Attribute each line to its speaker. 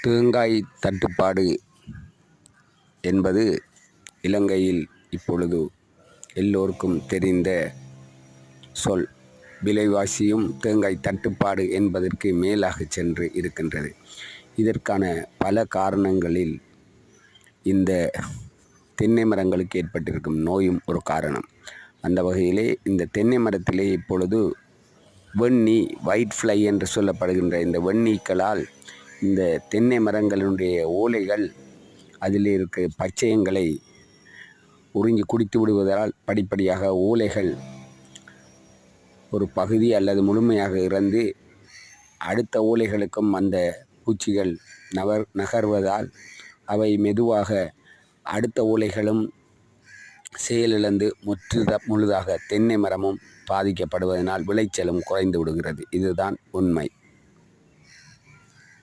Speaker 1: தேங்காய் தட்டுப்பாடு என்பது இலங்கையில் இப்பொழுது எல்லோருக்கும் தெரிந்த சொல். விலைவாசியும் தேங்காய் தட்டுப்பாடு என்பதற்கு மேலாக சென்று இருக்கின்றது. இதற்கான பல காரணங்களில் இந்த தென்னை மரங்களுக்கு ஏற்பட்டிருக்கும் நோயும் ஒரு காரணம். அந்த வகையிலே இந்த தென்னை மரத்திலே இப்பொழுது வெண்ணி, ஒயிட் ஃப்ளை என்று சொல்லப்படுகின்ற இந்த வெண்ணீக்களால் இந்த தென்னை மரங்களுடைய ஓலைகள் அதில் இருக்க பச்சையங்களை உறிஞ்சி குடித்து விடுவதால் படிப்படியாக ஓலைகள் ஒரு பகுதி அல்லது முழுமையாக இறந்து அடுத்த ஓலைகளுக்கும் அந்த பூச்சிகள் நகர்வதால் அவை மெதுவாக அடுத்த ஓலைகளும் செயலிழந்து முழுதாக தென்னை மரமும் பாதிக்கப்படுவதனால் விளைச்சலும் குறைந்து விடுகிறது. இதுதான் உண்மை.